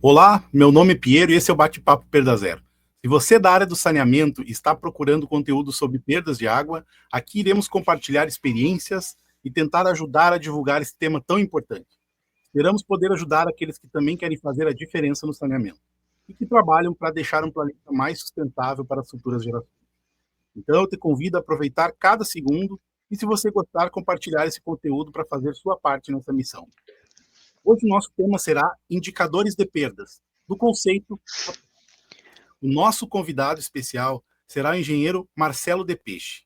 Olá, meu nome é Piero e esse é o Bate-Papo Perda Zero. Se você é da área do saneamento e está procurando conteúdo sobre perdas de água, aqui iremos compartilhar experiências e tentar ajudar a divulgar esse tema tão importante. Esperamos poder ajudar aqueles que também querem fazer a diferença no saneamento e que trabalham para deixar um planeta mais sustentável para as futuras gerações. Então, eu te convido a aproveitar cada segundo e, se você gostar, compartilhar esse conteúdo para fazer sua parte nessa missão. Hoje o nosso tema será indicadores de perdas, do conceito. O nosso convidado especial será o engenheiro Marcelo De Peixe.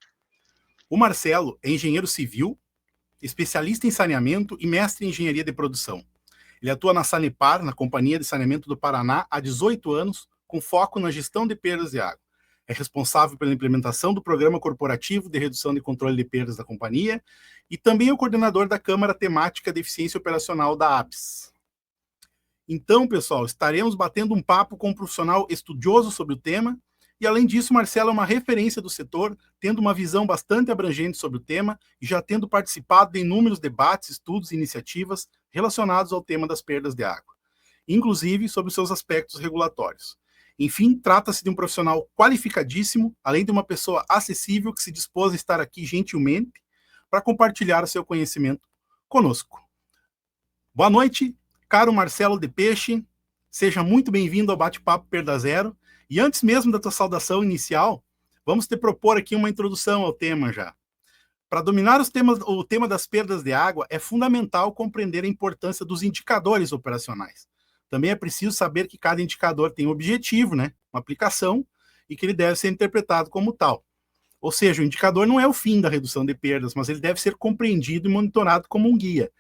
O Marcelo é engenheiro civil, especialista em saneamento e mestre em engenharia de produção. Ele atua na Sanepar, na Companhia de Saneamento do Paraná, há 18 anos, com foco na gestão de perdas de água. É responsável pela implementação do Programa Corporativo de Redução e Controle de Perdas da companhia e também é o coordenador da Câmara Temática de Eficiência Operacional da APES. Então, pessoal, estaremos batendo um papo com um profissional estudioso sobre o tema e, além disso, Marcelo é uma referência do setor, tendo uma visão bastante abrangente sobre o tema e já tendo participado de inúmeros debates, estudos e iniciativas relacionados ao tema das perdas de água, inclusive sobre seus aspectos regulatórios. Enfim, trata-se de um profissional qualificadíssimo, além de uma pessoa acessível que se dispôs a estar aqui gentilmente para compartilhar o seu conhecimento conosco. Boa noite, caro Marcelo De Peixe, seja muito bem-vindo ao Bate-Papo Perda Zero. E antes mesmo da tua saudação inicial, vamos te propor aqui uma introdução ao tema já. Para dominar o tema das perdas de água, é fundamental compreender a importância dos indicadores operacionais. Também é preciso saber que cada indicador tem um objetivo, né, uma aplicação, e que ele deve ser interpretado como tal. Ou seja, o indicador não é o fim da redução de perdas, mas ele deve ser compreendido e monitorado como um guia.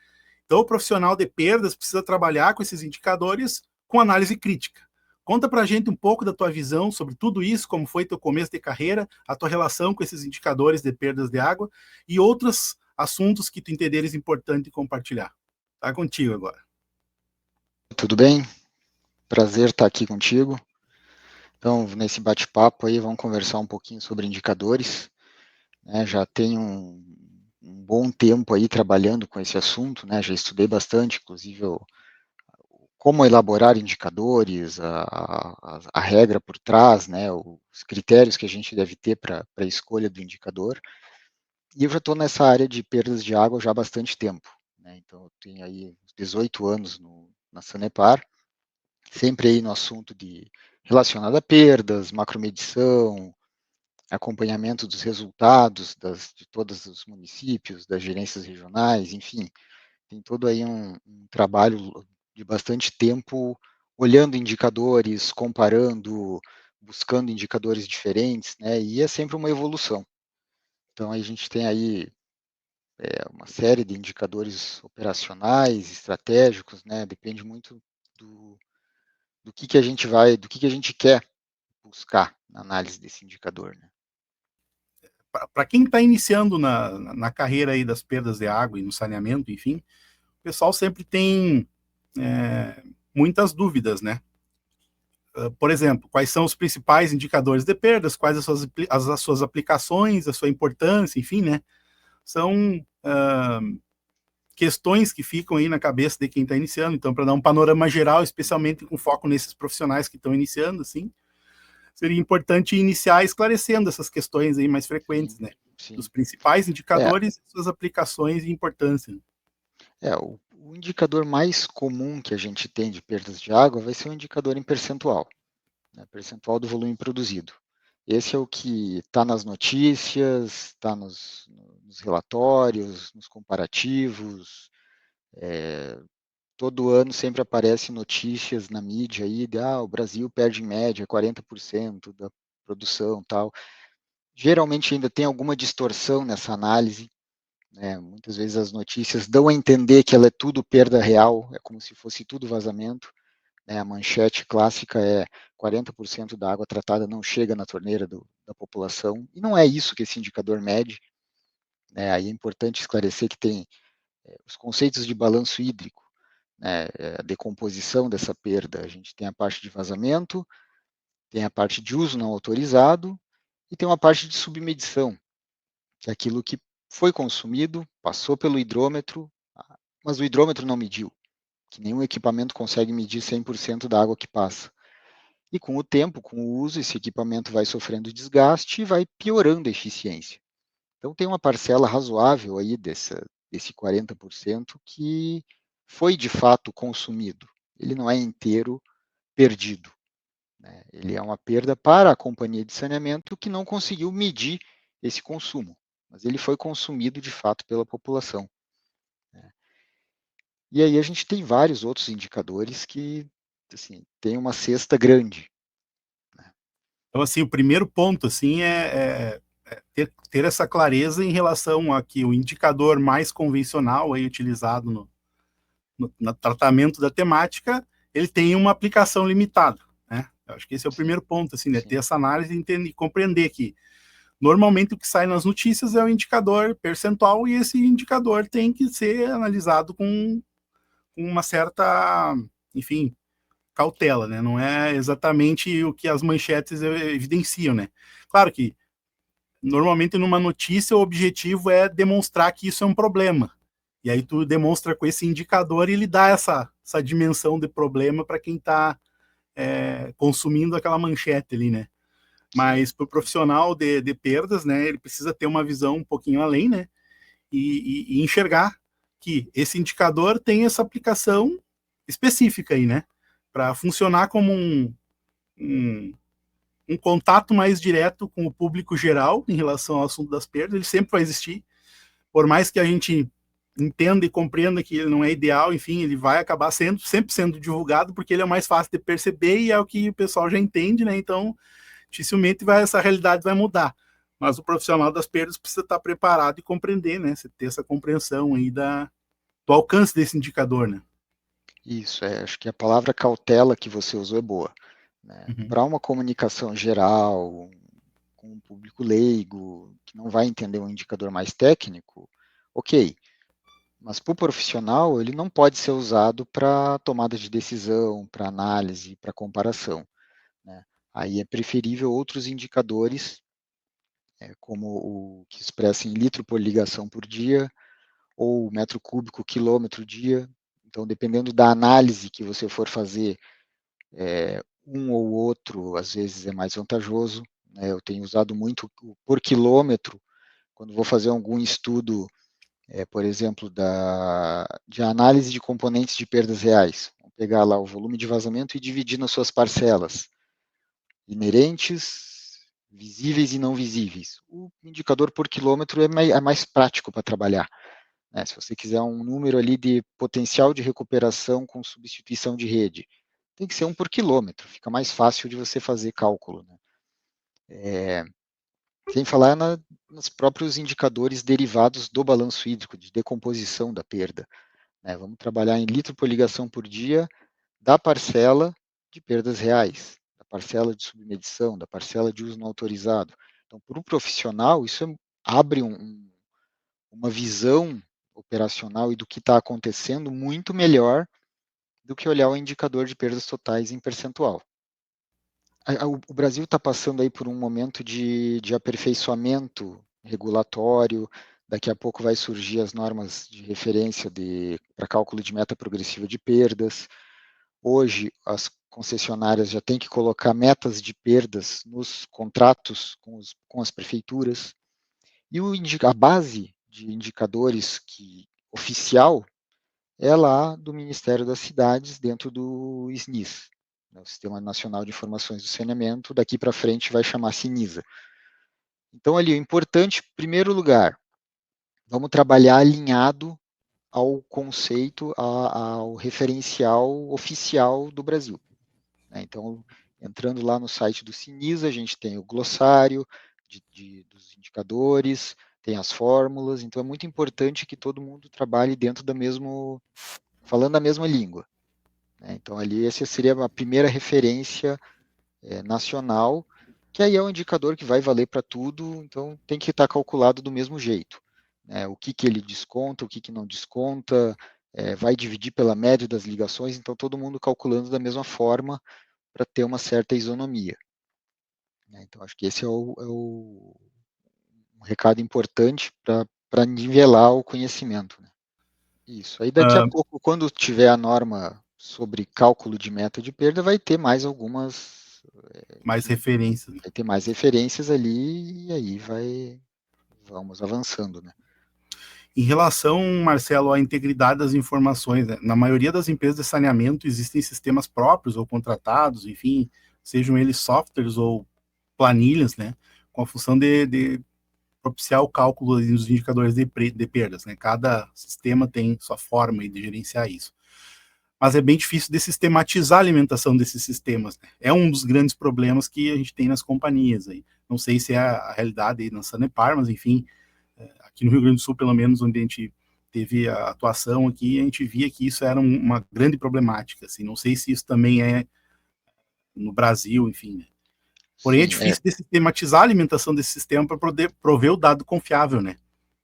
Então, o profissional de perdas precisa trabalhar com esses indicadores com análise crítica. Conta para a gente um pouco da tua visão sobre tudo isso, como foi teu começo de carreira, a tua relação com esses indicadores de perdas de água e outros assuntos que tu entenderes importante compartilhar. Tá contigo agora. Tudo bem? Prazer estar aqui contigo. Então, nesse bate-papo aí, vamos conversar um pouquinho sobre indicadores. Já tenho um bom tempo aí trabalhando com esse assunto, né? Já estudei bastante, inclusive, como elaborar indicadores, a regra por trás, né? Os critérios que a gente deve ter para a escolha do indicador. E eu já estou nessa área de perdas de água já há bastante tempo, né? Então, eu tenho aí 18 anos na Sanepar, sempre aí no assunto relacionado a perdas, macromedição, acompanhamento dos resultados de todos os municípios, das gerências regionais, enfim, tem todo aí um trabalho de bastante tempo olhando indicadores, comparando, buscando indicadores diferentes, né, e é sempre uma evolução. Então, a gente tem aí uma série de indicadores operacionais, estratégicos, né, depende muito do que a gente a gente quer buscar na análise desse indicador, né? Para quem está iniciando na carreira aí das perdas de água e no saneamento, enfim, o pessoal sempre tem muitas dúvidas, né? Por exemplo, quais são os principais indicadores de perdas, quais as suas aplicações, a sua importância, enfim, né? São questões que ficam aí na cabeça de quem está iniciando. Então, para dar um panorama geral, especialmente com foco nesses profissionais que estão iniciando, assim, seria importante iniciar esclarecendo essas questões aí mais frequentes, Sim, né? Dos sim. principais É, indicadores, suas aplicações e importância. o indicador mais comum que a gente tem de perdas de água vai ser um indicador em percentual, né, percentual do volume produzido. Esse é o que está nas notícias, está nos relatórios, nos comparativos. Todo ano sempre aparecem notícias na mídia aí de o Brasil perde em média 40% da produção, tal. Geralmente ainda tem alguma distorção nessa análise, né? Muitas vezes as notícias dão a entender que ela é tudo perda real, é como se fosse tudo vazamento, né? A manchete clássica é 40% da água tratada não chega na torneira da população, e não é isso que esse indicador mede, né? Aí é importante esclarecer que tem os conceitos de balanço hídrico, né? A decomposição dessa perda, a gente tem a parte de vazamento, tem a parte de uso não autorizado, e tem uma parte de submedição, que é aquilo que foi consumido, passou pelo hidrômetro, mas o hidrômetro não mediu, que nenhum equipamento consegue medir 100% da água que passa. E com o tempo, com o uso, esse equipamento vai sofrendo desgaste e vai piorando a eficiência. Então tem uma parcela razoável aí desse 40% que foi de fato consumido. Ele não é inteiro perdido, né? Ele é uma perda para a companhia de saneamento que não conseguiu medir esse consumo, mas ele foi consumido de fato pela população, né? E aí a gente tem vários outros indicadores que, assim, tem uma cesta grande, né? Então, assim, o primeiro ponto, assim, ter essa clareza em relação a que o indicador mais convencional aí utilizado no tratamento da temática, ele tem uma aplicação limitada, né? Eu acho que esse é o Sim, primeiro ponto, assim, né? Ter sim, essa análise e entender, compreender que normalmente o que sai nas notícias é o indicador percentual e esse indicador tem que ser analisado com uma certa, enfim, cautela, né? Não é exatamente o que as manchetes evidenciam, né? Claro que normalmente numa notícia o objetivo é demonstrar que isso é um problema. E aí tu demonstra com esse indicador e ele dá essa dimensão de problema para quem está consumindo aquela manchete ali, né? sim, Mas para o profissional de perdas, né, ele precisa ter uma visão um pouquinho além, né? E enxergar que esse indicador tem essa aplicação específica aí, né? Para funcionar como um, um contato mais direto com o público geral em relação ao assunto das perdas, ele sempre vai existir. Por mais que a gente entenda e compreenda que ele não é ideal, enfim, ele vai acabar sempre sendo divulgado, porque ele é mais fácil de perceber e é o que o pessoal já entende, né? Então, dificilmente essa realidade vai mudar. Mas o profissional das perdas precisa estar preparado e compreender, né? Você ter essa compreensão aí do alcance desse indicador, né? isso, acho que a palavra cautela que você usou é boa, né? Uhum. Para uma comunicação geral, com um público leigo, que não vai entender um indicador mais técnico, ok. Mas para o profissional, ele não pode ser usado para tomada de decisão, para análise, para comparação, né? Aí é preferível outros indicadores, como o que expressa em litro por ligação por dia, ou metro cúbico quilômetro dia. Então, dependendo da análise que você for fazer, um ou outro, às vezes, é mais vantajoso, né? Eu tenho usado muito por quilômetro, quando vou fazer algum estudo, por exemplo, de análise de componentes de perdas reais. Vamos pegar lá o volume de vazamento e dividir nas suas parcelas, inerentes, visíveis e não visíveis. O indicador por quilômetro é mais prático para trabalhar, né? Se você quiser um número ali de potencial de recuperação com substituição de rede, tem que ser um por quilômetro, fica mais fácil de você fazer cálculo, né? Sem falar nos próprios indicadores derivados do balanço hídrico, de decomposição da perda, né? Vamos trabalhar em litro por ligação por dia da parcela de perdas reais, da parcela de submedição, da parcela de uso não autorizado. Então, para o profissional, isso abre uma visão operacional e do que está acontecendo muito melhor do que olhar o indicador de perdas totais em percentual. O Brasil está passando aí por um momento de aperfeiçoamento regulatório, daqui a pouco vai surgir as normas de referência para cálculo de meta progressiva de perdas. Hoje, as concessionárias já têm que colocar metas de perdas nos contratos com as prefeituras. E a base de indicadores oficial é lá do Ministério das Cidades, dentro do SNIS, né, o Sistema Nacional de Informações do Saneamento. Daqui para frente vai chamar Sinisa. Então, ali, o importante, em primeiro lugar, vamos trabalhar alinhado ao conceito, ao referencial oficial do Brasil, né? Então, entrando lá no site do Sinisa, a gente tem o glossário dos indicadores, tem as fórmulas, então é muito importante que todo mundo trabalhe dentro falando a mesma língua, né? Então, ali, essa seria a primeira referência nacional, que aí é um indicador que vai valer para tudo, então tem que estar calculado do mesmo jeito, né? O que ele desconta, o que não desconta, vai dividir pela média das ligações, então todo mundo calculando da mesma forma para ter uma certa isonomia, né? Então acho que esse um recado importante para nivelar o conhecimento, né? Isso. Aí daqui a pouco, quando tiver a norma sobre cálculo de meta de perda, vai ter mais algumas, Mais referências. vai ter mais referências ali e aí vamos avançando, né? Em relação, Marcelo, à integridade das informações, né? Na maioria das empresas de saneamento existem sistemas próprios ou contratados, enfim, sejam eles softwares ou planilhas, né, com a função de propiciar o cálculo dos indicadores de perdas, né? Cada sistema tem sua forma de gerenciar isso. Mas é bem difícil de sistematizar a alimentação desses sistemas, né? É um dos grandes problemas que a gente tem nas companhias aí. Não sei se é a realidade aí na Sanepar, mas enfim, aqui no Rio Grande do Sul, pelo menos, onde a gente teve a atuação aqui, a gente via que isso era uma grande problemática, assim, não sei se isso também é no Brasil, enfim, né? Porém, é Sim, difícil de sistematizar a alimentação desse sistema para poder prover o dado confiável, né?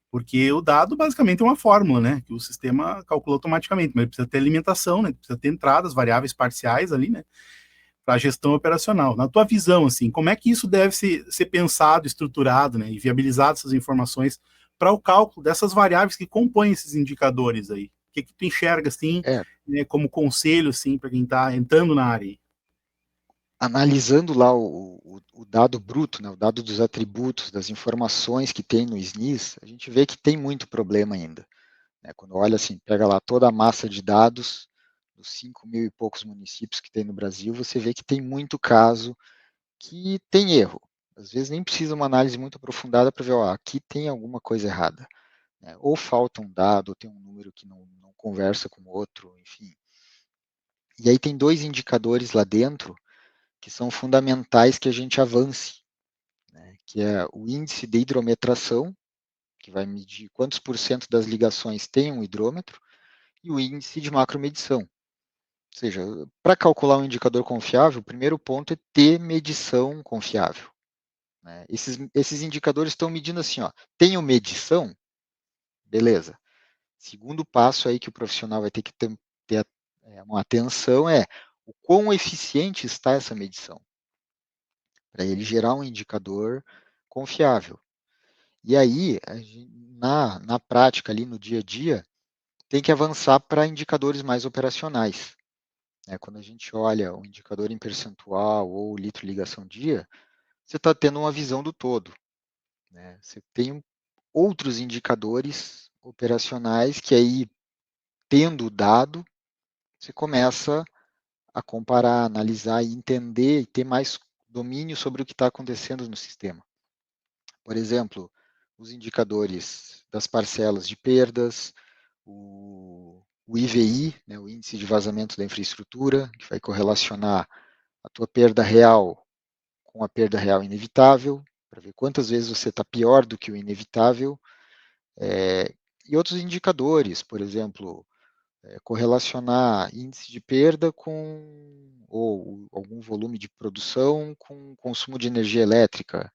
Porque o dado basicamente é uma fórmula, né? Que o sistema calcula automaticamente, mas ele precisa ter alimentação, né? Precisa ter entradas, variáveis parciais ali, né? Para a gestão operacional. Na tua visão, assim, como é que isso deve ser pensado, estruturado, né? E viabilizado essas informações para o cálculo dessas variáveis que compõem esses indicadores aí? O que tu enxerga, assim, é, né, como conselho, assim, para quem está entrando na área? analisando lá o dado bruto, né, o dado dos atributos, das informações que tem no SNIS, a gente vê que tem muito problema ainda. Né? Quando olha assim, pega lá toda a massa de dados dos 5 mil e poucos municípios que tem no Brasil, você vê que tem muito caso que tem erro. Às vezes nem precisa uma análise muito aprofundada para ver, ó, aqui tem alguma coisa errada. Né? Ou falta um dado, ou tem um número que não conversa com o outro, enfim. E aí tem dois indicadores lá dentro que são fundamentais que a gente avance, né? Que é o índice de hidrometração, que vai medir quantos por cento das ligações tem um hidrômetro, e o índice de macromedição. Ou seja, para calcular um indicador confiável, o primeiro ponto é ter medição confiável. Né? Esses indicadores estão medindo assim, ó, tenho medição? Beleza. Segundo passo aí que o profissional vai ter que ter uma atenção é o quão eficiente está essa medição, para ele gerar um indicador confiável. E aí, na prática, ali no dia a dia, tem que avançar para indicadores mais operacionais. Né? Quando a gente olha o indicador em percentual ou litro ligação dia, você está tendo uma visão do todo. Né? Você tem outros indicadores operacionais que aí, tendo o dado, você começa a comparar, analisar e entender e ter mais domínio sobre o que está acontecendo no sistema. Por exemplo, os indicadores das parcelas de perdas, o IVI, né, o índice de vazamento da infraestrutura, que vai correlacionar a tua perda real com a perda real inevitável, para ver quantas vezes você está pior do que o inevitável, e outros indicadores, por exemplo, correlacionar índice de perda com ou algum volume de produção com consumo de energia elétrica,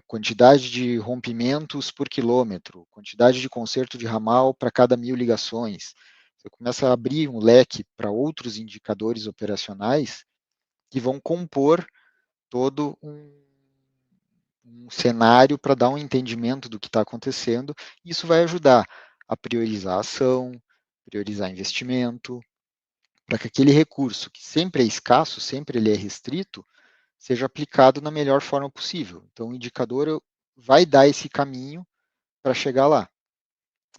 quantidade de rompimentos por quilômetro, quantidade de conserto de ramal para cada 1.000 ligações. Você começa a abrir um leque para outros indicadores operacionais que vão compor todo um cenário para dar um entendimento do que está acontecendo. Isso vai ajudar a priorizar a ação, priorizar investimento, para que aquele recurso, que sempre é escasso, sempre ele é restrito, seja aplicado na melhor forma possível. Então, o indicador vai dar esse caminho para chegar lá.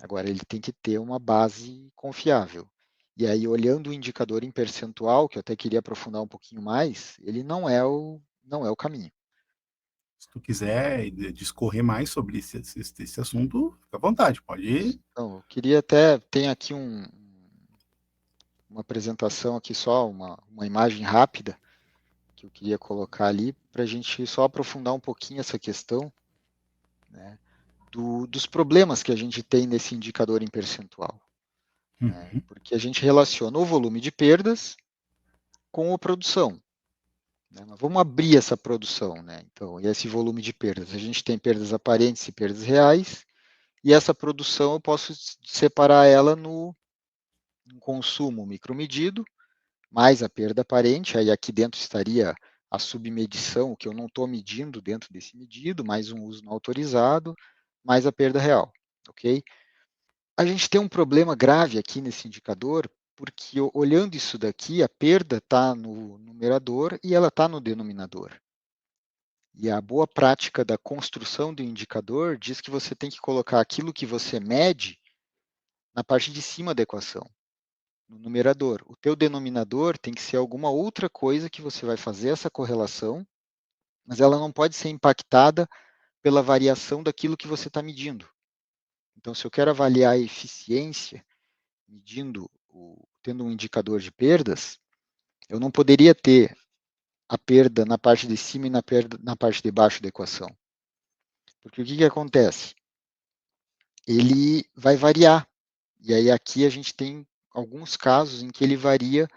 Agora, ele tem que ter uma base confiável. E aí, olhando o indicador em percentual, que eu até queria aprofundar um pouquinho mais, ele não é o caminho. Se tu quiser discorrer mais sobre esse assunto, fica à vontade, pode ir. Então, eu queria até, tem aqui uma apresentação aqui só, uma imagem rápida, que eu queria colocar ali, para a gente só aprofundar um pouquinho essa questão, né, dos problemas que a gente tem nesse indicador em percentual. Né, Uhum. porque a gente relaciona o volume de perdas com a produção. Né, mas vamos abrir essa produção. Né, então, e esse volume de perdas? A gente tem perdas aparentes e perdas reais, e essa produção eu posso separar ela no consumo micromedido, mais a perda aparente, aí aqui dentro estaria a submedição, o que eu não estou medindo dentro desse medido, mais um uso não autorizado, mais a perda real, ok? A gente tem um problema grave aqui nesse indicador, porque olhando isso daqui, a perda está no numerador e ela está no denominador. E a boa prática da construção do indicador diz que você tem que colocar aquilo que você mede na parte de cima da equação, no numerador. O teu denominador tem que ser alguma outra coisa que você vai fazer essa correlação, mas ela não pode ser impactada pela variação daquilo que você está medindo. Então, se eu quero avaliar a eficiência, tendo um indicador de perdas, eu não poderia ter a perda na parte de cima e na parte de baixo da equação. Porque o que acontece? Ele vai variar. E aí aqui a gente tem alguns casos em que ele varia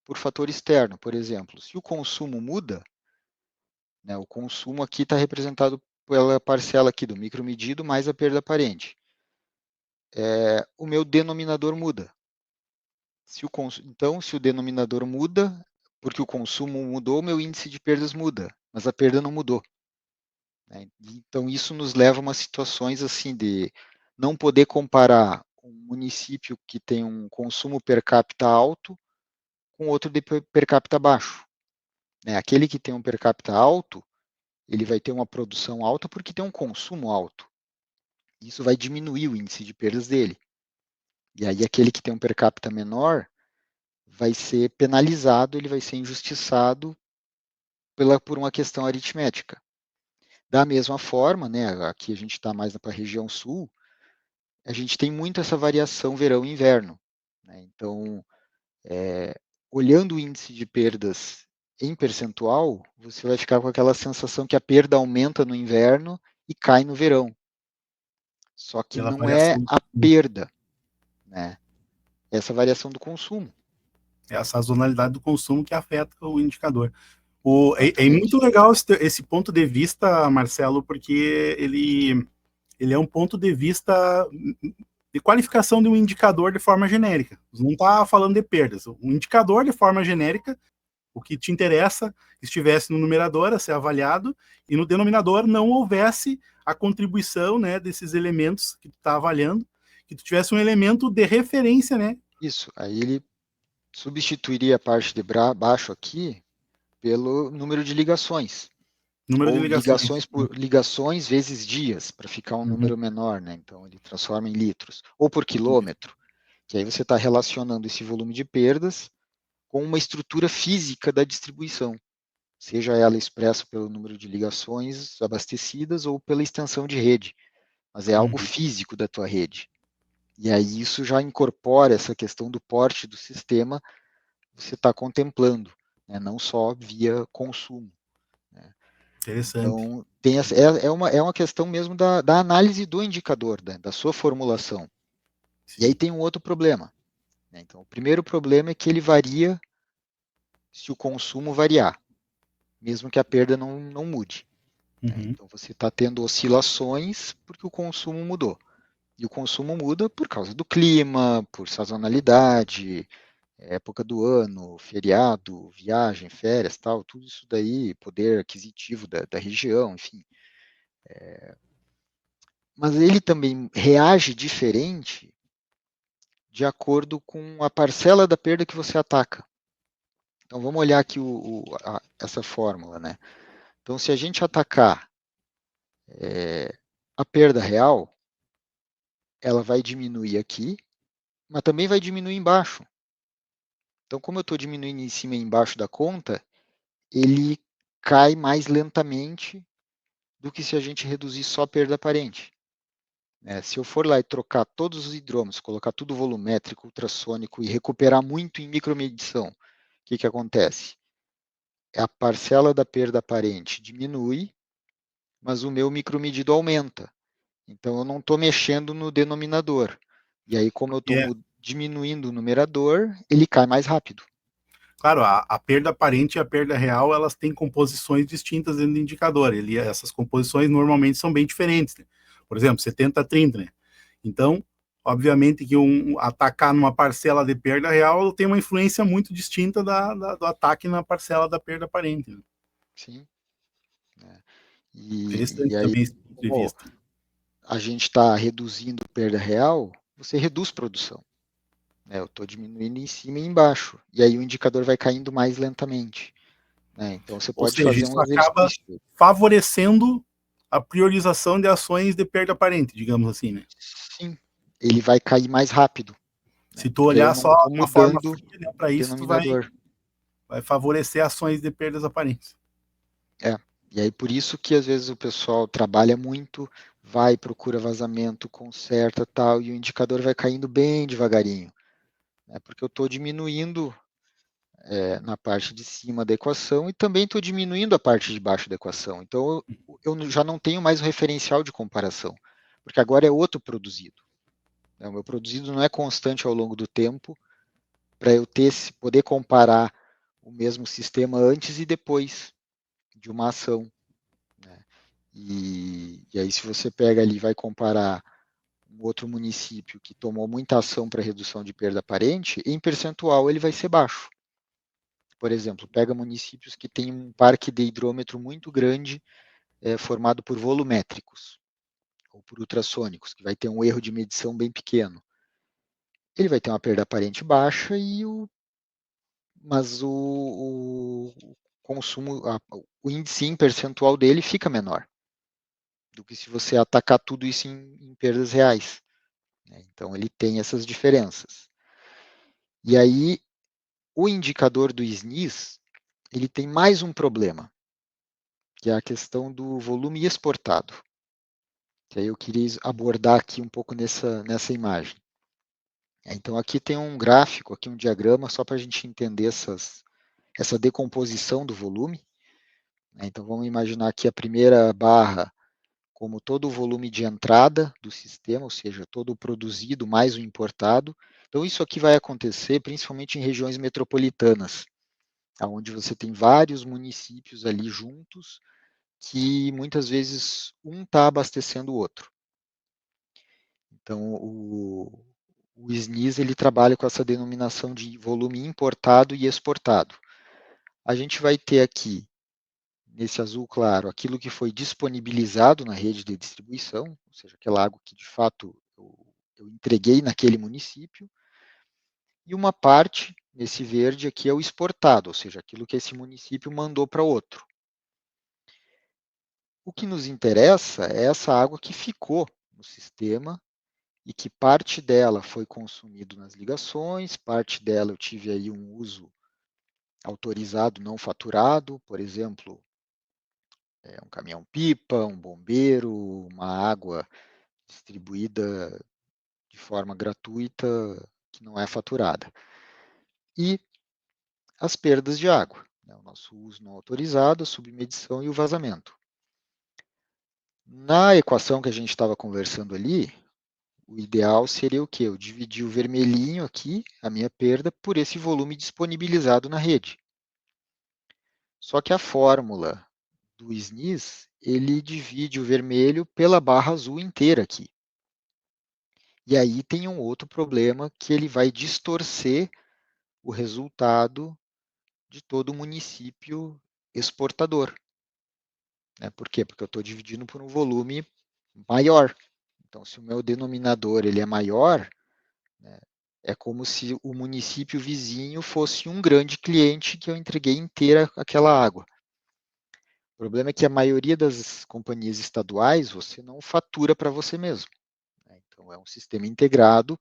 por fator externo. Por exemplo, se o consumo muda, né, o consumo aqui está representado pela parcela aqui do micromedido mais a perda aparente. O meu denominador muda. Então, se o denominador muda, porque o consumo mudou, o meu índice de perdas muda, mas a perda não mudou. Né? Então, isso nos leva a umas situações assim de não poder comparar um município que tem um consumo per capita alto com outro de per capita baixo. Né? Aquele que tem um per capita alto, ele vai ter uma produção alta porque tem um consumo alto. Isso vai diminuir o índice de perdas dele. E aí, aquele que tem um per capita menor vai ser penalizado, ele vai ser injustiçado por uma questão aritmética. Da mesma forma, né, aqui a gente está mais para a região sul, a gente tem muito essa variação verão e inverno. Né? Então, olhando o índice de perdas em percentual, você vai ficar com aquela sensação que a perda aumenta no inverno e cai no verão. Só que Pela não é variação. a perda, né? Essa variação do consumo. É a sazonalidade do consumo que afeta o indicador. É muito Exatamente. legal esse ponto de vista, Marcelo, porque ele é um ponto de vista de qualificação de um indicador de forma genérica. Você não está falando de perdas. Um indicador de forma genérica, o que te interessa, estivesse no numerador a ser avaliado e no denominador não houvesse a contribuição, né, desses elementos que tu está avaliando, que tu tivesse um elemento de referência, né? Isso. Aí ele substituiria a parte de baixo aqui pelo número de ligações. Número de Ou ligações. ligações vezes dias, para ficar um Uhum. número menor, né? Então ele transforma em litros. Ou por quilômetro, que aí você está relacionando esse volume de perdas com uma estrutura física da distribuição, seja ela expressa pelo número de ligações abastecidas ou pela extensão de rede, mas é algo Uhum. físico da tua rede. E aí isso já incorpora essa questão do porte do sistema, você está contemplando, né? Não só via consumo. Né? Interessante. Então, é uma questão mesmo da análise do indicador, da sua formulação. E aí Sim. tem um outro problema. Né? Então, o primeiro problema é que ele varia se o consumo variar, mesmo que a perda não mude. Né? Uhum. Então, você está tendo oscilações porque o consumo mudou. E o consumo muda por causa do clima, por sazonalidade, época do ano, feriado, viagem, férias, tal, tudo isso daí, poder aquisitivo da região, enfim. Mas ele também reage diferente de acordo com a parcela da perda que você ataca. Então vamos olhar aqui essa fórmula, né? Então se a gente atacar a perda real, ela vai diminuir aqui, mas também vai diminuir embaixo. Então como eu estou diminuindo em cima e embaixo da conta, ele cai mais lentamente do que se a gente reduzir só a perda aparente. Se eu for lá e trocar todos os hidrômetros, colocar tudo volumétrico, ultrassônico e recuperar muito em micromedição, o que acontece? A parcela da perda aparente diminui, mas o meu micromedido aumenta. Então, eu não estou mexendo no denominador. E aí, como eu estou É, diminuindo o numerador, ele cai mais rápido. claro, a perda aparente e a perda real, elas têm composições distintas dentro do indicador. Essas composições normalmente são bem diferentes. Né? Por exemplo, 70-30. Né? Então, obviamente que atacar numa parcela de perda real tem uma influência muito distinta do ataque na parcela da perda aparente. Né? Sim. Né? E Interessante aí, também esse ponto de como vista. a gente está reduzindo a perda real, você reduz produção. Eu estou diminuindo em cima e embaixo, e aí o indicador vai caindo mais lentamente. Então você Ou pode seja, fazer um isso acaba exercício. favorecendo a priorização de ações de perda aparente, digamos assim, né? Sim, ele vai cair mais rápido, Se tu porque aí eu olhar não só estou de uma forma mudando fria, né, para o isso tu vai denominador. favorecer ações de perdas aparentes. E aí por isso que às vezes o pessoal trabalha muito, vai, procura vazamento, conserta tal, e o indicador vai caindo bem devagarinho. Porque eu estou diminuindo na parte de cima da equação e também estou diminuindo a parte de baixo da equação. Então eu já não tenho mais o referencial de comparação, porque agora é outro produzido. O meu produzido não é constante ao longo do tempo para eu poder comparar o mesmo sistema antes e depois de uma ação. E aí, se você pega ali e vai comparar um outro município que tomou muita ação para redução de perda aparente, em percentual ele vai ser baixo. Por exemplo, pega municípios que têm um parque de hidrômetro muito grande, formado por volumétricos ou por ultrassônicos, que vai ter um erro de medição bem pequeno. Ele vai ter uma perda aparente baixa, mas o consumo, o índice em percentual dele fica menor do que se você atacar tudo isso em perdas reais. Então, ele tem essas diferenças. E aí, o indicador do SNIS, ele tem mais um problema, que é a questão do volume exportado. Que aí eu queria abordar aqui um pouco nessa imagem. Então, aqui tem um gráfico, aqui um diagrama, só para a gente entender essa decomposição do volume. Então, vamos imaginar aqui a primeira barra como todo o volume de entrada do sistema, ou seja, todo o produzido mais o importado. Então, isso aqui vai acontecer principalmente em regiões metropolitanas, onde você tem vários municípios ali juntos, que muitas vezes um está abastecendo o outro. Então, o SNIS ele trabalha com essa denominação de volume importado e exportado. A gente vai ter aqui, nesse azul claro, aquilo que foi disponibilizado na rede de distribuição, ou seja, aquela água que de fato eu entreguei naquele município, e uma parte, nesse verde aqui, é o exportado, ou seja, aquilo que esse município mandou para outro. O que nos interessa é essa água que ficou no sistema e que parte dela foi consumido nas ligações, parte dela eu tive aí um uso autorizado, não faturado, por exemplo, um caminhão-pipa, um bombeiro, uma água distribuída de forma gratuita que não é faturada. E as perdas de água, o nosso uso não autorizado, a submedição e o vazamento. Na equação que a gente estava conversando ali, o ideal seria o quê? Eu dividir o vermelhinho aqui, a minha perda, por esse volume disponibilizado na rede. Só que a fórmula do SNIS, ele divide o vermelho pela barra azul inteira aqui. E aí tem um outro problema que ele vai distorcer o resultado de todo o município exportador. Por quê? Porque eu estou dividindo por um volume maior. Então, se o meu denominador ele é maior, é como se o município vizinho fosse um grande cliente que eu entreguei inteira aquela água. O problema é que a maioria das companhias estaduais você não fatura para você mesmo. Então, é um sistema integrado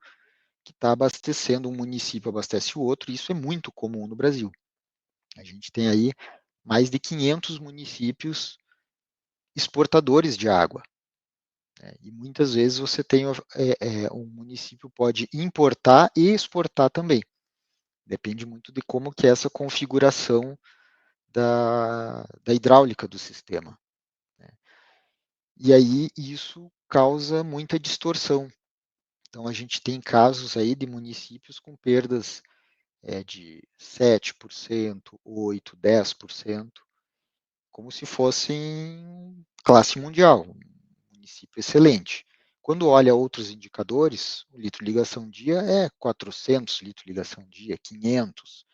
que está abastecendo, um município abastece o outro, e isso é muito comum no Brasil. A gente tem aí mais de 500 municípios exportadores de água. E muitas vezes você tem um município pode importar e exportar também. Depende muito de como que é essa configuração da hidráulica do sistema. E aí isso causa muita distorção. Então a gente tem casos aí de municípios com perdas de 7%, 8%, 10%, como se fossem classe mundial, um município excelente. Quando olha outros indicadores, o litro ligação dia é 400 litros ligação dia, 500.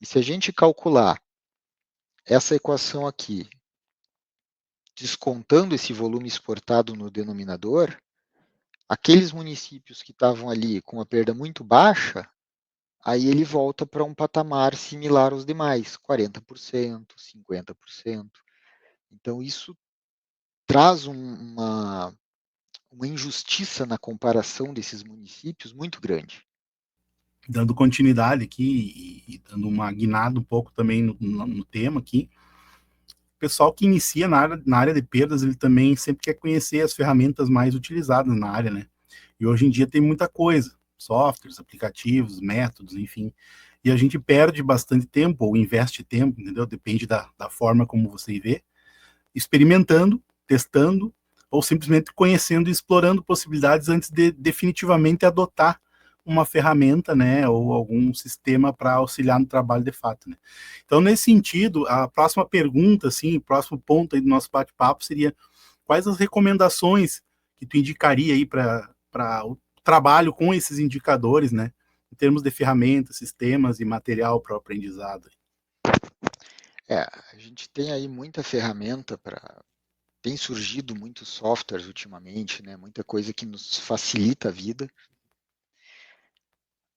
E se a gente calcular essa equação aqui, descontando esse volume exportado no denominador, Aqueles municípios que estavam ali com uma perda muito baixa, aí ele volta para um patamar similar aos demais, 40%, 50%. Então, isso traz uma injustiça na comparação desses municípios muito grande. Dando continuidade aqui e dando uma guinada um pouco também no tema aqui, o pessoal que inicia na área de perdas, ele também sempre quer conhecer as ferramentas mais utilizadas na área, né? E hoje em dia tem muita coisa, softwares, aplicativos, métodos, enfim. E a gente perde bastante tempo, ou investe tempo, entendeu? Depende da forma como você vê, experimentando, testando, ou simplesmente conhecendo e explorando possibilidades antes de definitivamente adotar uma ferramenta, né, ou algum sistema para auxiliar no trabalho de fato, né. Então, nesse sentido, a próxima pergunta, assim, o próximo ponto aí do nosso bate-papo seria quais as recomendações que tu indicaria aí para o trabalho com esses indicadores, né, em termos de ferramentas, sistemas e material para o aprendizado? A gente tem aí muita ferramenta para. Tem surgido muitos softwares ultimamente, né? Muita coisa que nos facilita a vida.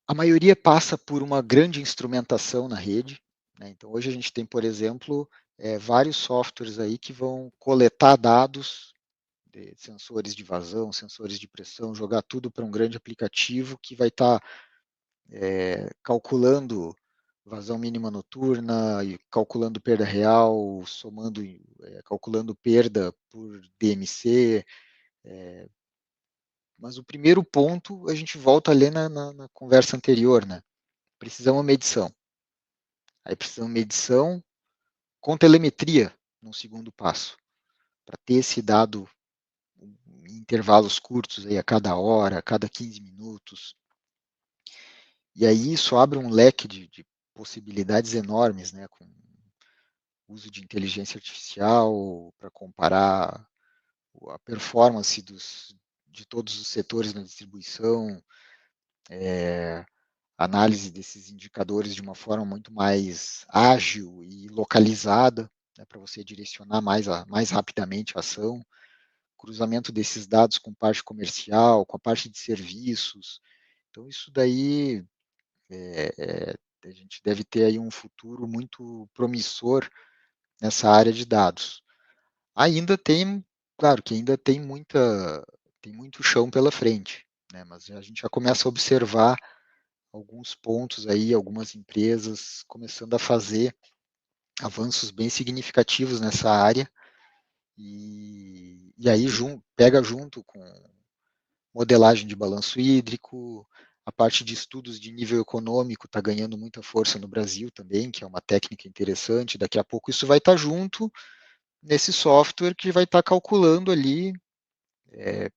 A maioria passa por uma grande instrumentação na rede, né? Então, hoje a gente tem, por exemplo, vários softwares aí que vão coletar dados de sensores de vazão, sensores de pressão, jogar tudo para um grande aplicativo que vai estar calculando vazão mínima noturna, e calculando perda real, somando, calculando perda por DMC. Mas o primeiro ponto, a gente volta a ler na conversa anterior, né? Precisamos de medição. Aí precisamos de medição com telemetria no segundo passo, para ter esse dado em intervalos curtos, aí, a cada hora, a cada 15 minutos. E aí isso abre um leque de possibilidades enormes, né? Com uso de inteligência artificial para comparar a performance de todos os setores na distribuição, análise desses indicadores de uma forma muito mais ágil e localizada, né, para você direcionar mais rapidamente a ação, cruzamento desses dados com parte comercial, com a parte de serviços. Então, isso daí a gente deve ter aí um futuro muito promissor nessa área de dados. Ainda tem, claro que ainda tem muito chão pela frente, né? Mas a gente já começa a observar alguns pontos aí, algumas empresas começando a fazer avanços bem significativos nessa área, e aí pega junto com modelagem de balanço hídrico, a parte de estudos de nível econômico está ganhando muita força no Brasil também, que é uma técnica interessante. Daqui a pouco isso vai estar junto nesse software que vai estar calculando ali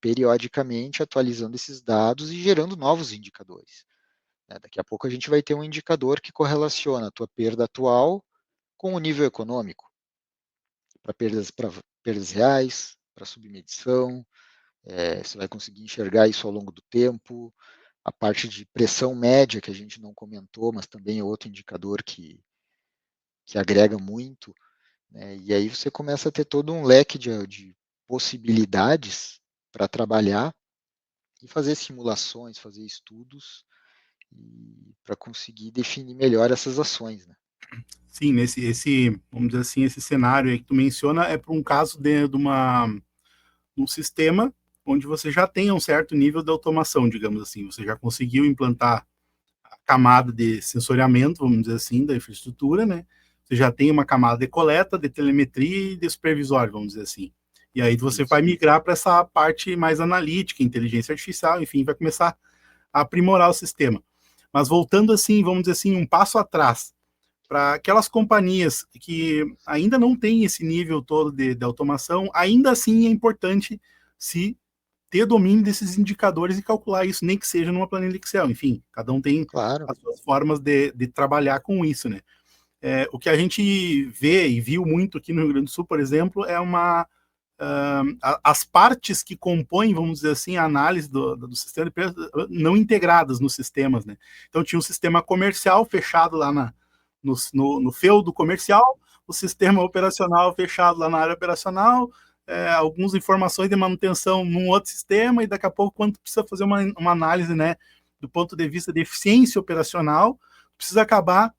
periodicamente, atualizando esses dados e gerando novos indicadores. Daqui a pouco a gente vai ter um indicador que correlaciona a tua perda atual com o nível econômico, para perdas reais, para submedição, você vai conseguir enxergar isso ao longo do tempo. A parte de pressão média, que a gente não comentou, mas também é outro indicador que agrega muito, né? E aí você começa a ter todo um leque de possibilidades para trabalhar e fazer simulações, fazer estudos para conseguir definir melhor essas ações, né? Sim, vamos dizer assim, esse cenário aí que tu menciona é para um caso um sistema onde você já tem um certo nível de automação, digamos assim, você já conseguiu implantar a camada de sensoriamento, vamos dizer assim, da infraestrutura, né? Você já tem uma camada de coleta, de telemetria e de supervisório, vamos dizer assim. E aí você Isso. vai migrar para essa parte mais analítica, inteligência artificial, enfim, vai começar a aprimorar o sistema. Mas voltando assim, vamos dizer assim, um passo atrás, para aquelas companhias que ainda não têm esse nível todo de automação, ainda assim é importante se ter domínio desses indicadores e calcular isso, nem que seja numa planilha Excel. Enfim, cada um tem Claro. as suas formas de trabalhar com isso, né? O que a gente vê e viu muito aqui no Rio Grande do Sul, por exemplo, é as partes que compõem, vamos dizer assim, a análise do sistema de preços não integradas nos sistemas, né? Então tinha um sistema comercial fechado lá no feudo comercial, o sistema operacional fechado lá na área operacional, algumas informações de manutenção num outro sistema, e daqui a pouco, quando precisa fazer uma análise, né, do ponto de vista de eficiência operacional, precisa acabar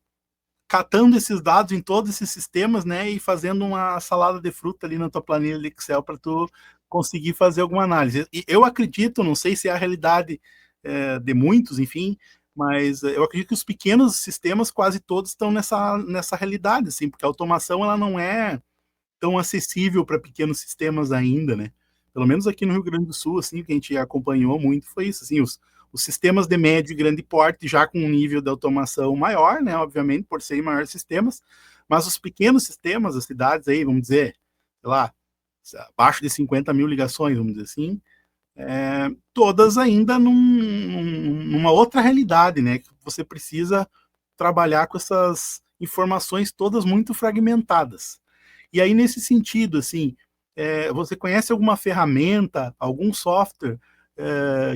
catando esses dados em todos esses sistemas, né, e fazendo uma salada de fruta ali na tua planilha de Excel para tu conseguir fazer alguma análise. E eu acredito, não sei se é a realidade de muitos, enfim, mas eu acredito que os pequenos sistemas quase todos estão nessa realidade, assim, porque a automação ela não é tão acessível para pequenos sistemas ainda, né? Pelo menos aqui no Rio Grande do Sul, assim, o que a gente acompanhou muito foi isso, assim, os sistemas de médio e grande porte já com um nível de automação maior, né, obviamente, por serem maiores sistemas, mas os pequenos sistemas, as cidades aí, vamos dizer, sei lá, abaixo de 50 mil ligações, vamos dizer assim, todas ainda numa outra realidade, né, que você precisa trabalhar com essas informações todas muito fragmentadas. E aí, nesse sentido, assim, você conhece alguma ferramenta, algum software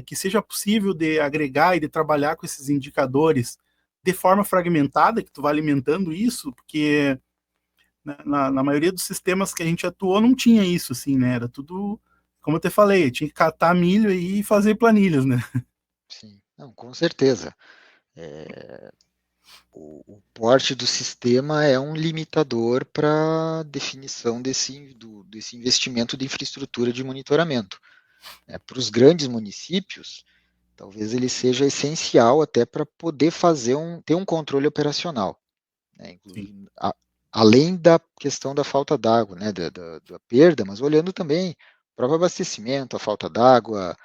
que seja possível de agregar e de trabalhar com esses indicadores de forma fragmentada, que tu vai alimentando isso? Porque na maioria dos sistemas que a gente atuou não tinha isso, assim, né? Era tudo, como eu te falei, tinha que catar milho e fazer planilhas, né? Sim, não, com certeza. O porte do sistema é um limitador para a definição desse investimento de infraestrutura de monitoramento. Para os grandes municípios, talvez ele seja essencial até para poder ter um controle operacional, né? Sim. Inclusive, além da questão da falta d'água, né, da perda, mas olhando também o próprio abastecimento, a falta d'água,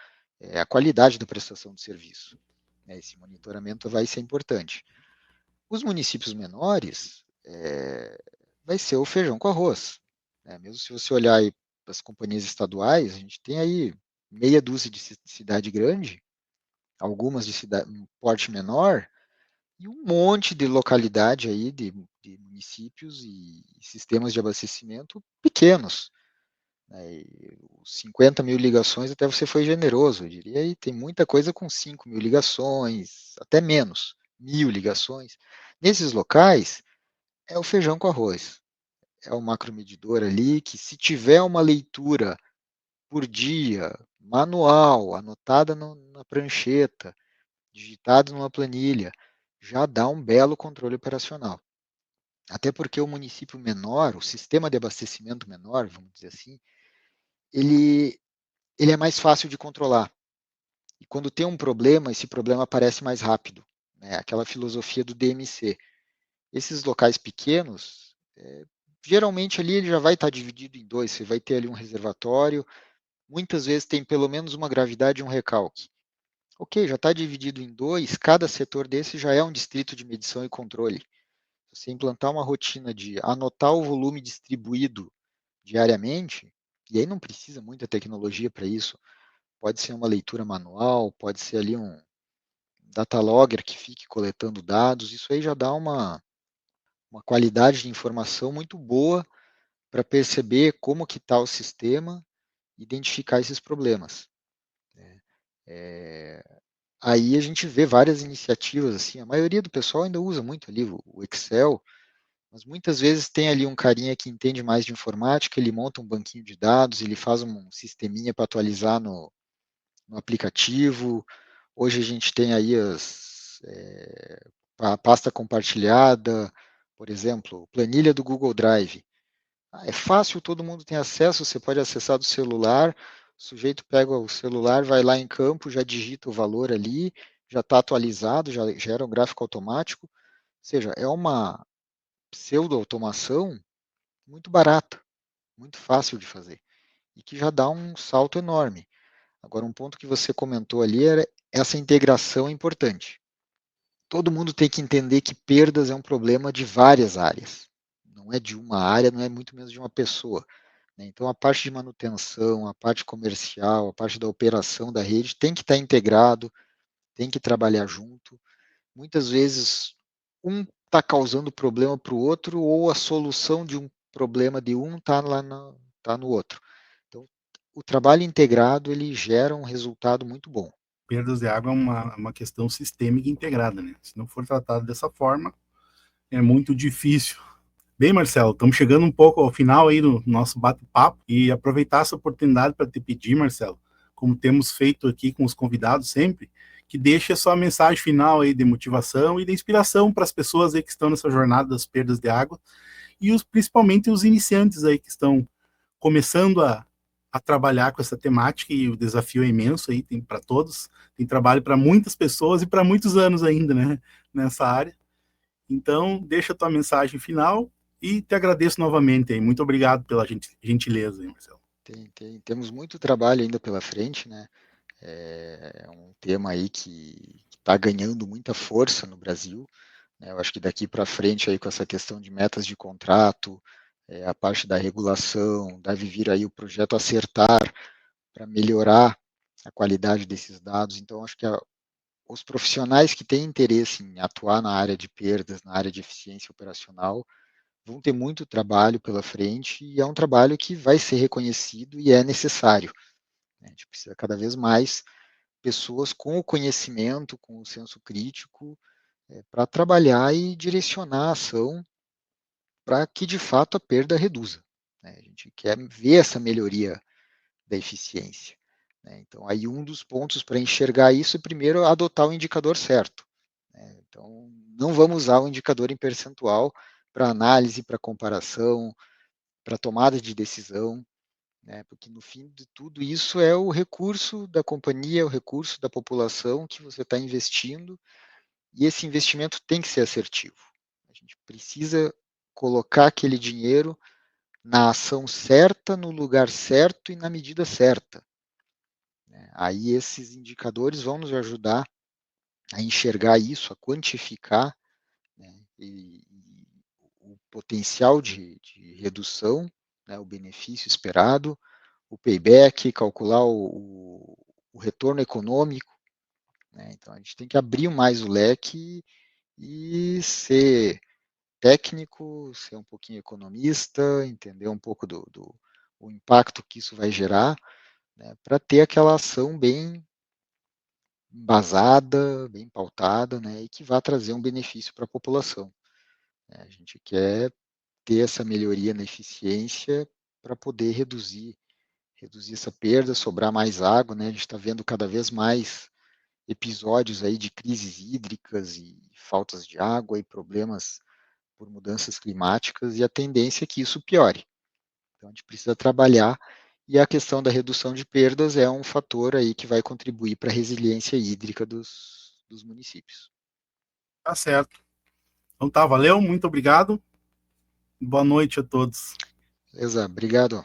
a qualidade da prestação do serviço, né? Esse monitoramento vai ser importante. Os municípios menores, vai ser o feijão com arroz, né? Mesmo se você olhar aí as companhias estaduais, a gente tem aí meia dúzia de cidade grande, algumas de porte menor, e um monte de localidade aí, de municípios e sistemas de abastecimento pequenos, né? E os 50 mil ligações até você foi generoso, eu diria, e tem muita coisa com 5 mil ligações, até menos, 1.000 ligações. Nesses locais, é o feijão com arroz. É o macromedidor ali que, se tiver uma leitura por dia, manual, anotada na prancheta, digitado numa planilha, já dá um belo controle operacional. Até porque o município menor, o sistema de abastecimento menor, vamos dizer assim, ele, ele é mais fácil de controlar. E quando tem um problema, esse problema aparece mais rápido, né? Aquela filosofia do DMC. Esses locais pequenos, geralmente ali ele já vai estar dividido em dois, você vai ter ali um reservatório, muitas vezes tem pelo menos uma gravidade e um recalque. Ok, já está dividido em dois, cada setor desse já é um distrito de medição e controle. Se você implantar uma rotina de anotar o volume distribuído diariamente, e aí não precisa muita tecnologia para isso, pode ser uma leitura manual, pode ser ali um data logger que fique coletando dados, isso aí já dá uma qualidade de informação muito boa para perceber como que está o sistema, identificar esses problemas, né? Aí a gente vê várias iniciativas, assim, a maioria do pessoal ainda usa muito ali o Excel, mas muitas vezes tem ali um carinha que entende mais de informática, ele monta um banquinho de dados, ele faz um sisteminha para atualizar no aplicativo. Hoje a gente tem aí a pasta compartilhada, por exemplo, planilha do Google Drive. É fácil, todo mundo tem acesso, você pode acessar do celular, o sujeito pega o celular, vai lá em campo, já digita o valor ali, já está atualizado, já gera um gráfico automático, ou seja, é uma pseudo-automação muito barata, muito fácil de fazer, e que já dá um salto enorme. Agora, um ponto que você comentou ali era essa integração importante. Todo mundo tem que entender que perdas é um problema de várias áreas, não é de uma área, não é muito menos de uma pessoa, né? Então, a parte de manutenção, a parte comercial, a parte da operação da rede tem que estar integrado, tem que trabalhar junto. Muitas vezes, um está causando problema para o outro, ou a solução de um problema de um está tá no outro. Então, o trabalho integrado ele gera um resultado muito bom. Perdas de água é uma questão sistêmica integrada, né? Se não for tratado dessa forma, é muito difícil Bem, Marcelo, estamos chegando um pouco ao final aí do nosso bate-papo e aproveitar essa oportunidade para te pedir, Marcelo, como temos feito aqui com os convidados sempre, que deixe a sua mensagem final aí de motivação e de inspiração para as pessoas aí que estão nessa jornada das perdas de água e principalmente os iniciantes aí que estão começando a trabalhar com essa temática, e o desafio é imenso aí, tem para todos, tem trabalho para muitas pessoas e para muitos anos ainda, né, nessa área. Então, deixa a tua mensagem final e te agradeço novamente aí. Muito obrigado pela gentileza aí, Marcelo. Temos muito trabalho ainda pela frente, né? É um tema aí que está ganhando muita força no Brasil. Né? Eu acho que daqui para frente aí com essa questão de metas de contrato, a parte da regulação, deve vir aí o projeto Acertar para melhorar a qualidade desses dados. Então, acho que os profissionais que têm interesse em atuar na área de perdas, na área de eficiência operacional, vão ter muito trabalho pela frente e é um trabalho que vai ser reconhecido e é necessário. A gente precisa cada vez mais pessoas com o conhecimento, com o senso crítico, para trabalhar e direcionar a ação para que, de fato, a perda reduza. Né? A gente quer ver essa melhoria da eficiência. Né? Então, aí um dos pontos para enxergar isso é, primeiro, adotar o indicador certo. Né? Então, não vamos usar o indicador em percentual para análise, para comparação, para tomada de decisão, né? Porque no fim de tudo isso é o recurso da companhia, o recurso da população que você está investindo, e esse investimento tem que ser assertivo. A gente precisa colocar aquele dinheiro na ação certa, no lugar certo e na medida certa. Né? Aí esses indicadores vão nos ajudar a enxergar isso, a quantificar, né? E o potencial de redução, né? O benefício esperado, o payback, calcular o retorno econômico. Né? Então, a gente tem que abrir mais o leque e ser técnico, ser um pouquinho economista, entender um pouco do o impacto que isso vai gerar, né? Para ter aquela ação bem embasada, bem pautada, né? E que vá trazer um benefício para a população. Né? A gente quer ter essa melhoria na eficiência para poder reduzir essa perda, sobrar mais água, né? A gente está vendo cada vez mais episódios aí de crises hídricas e faltas de água e problemas por mudanças climáticas, e a tendência é que isso piore. Então a gente precisa trabalhar, e a questão da redução de perdas é um fator aí que vai contribuir para a resiliência hídrica dos municípios. Tá certo. Então tá, valeu, muito obrigado. Boa noite a todos. Beleza, obrigado.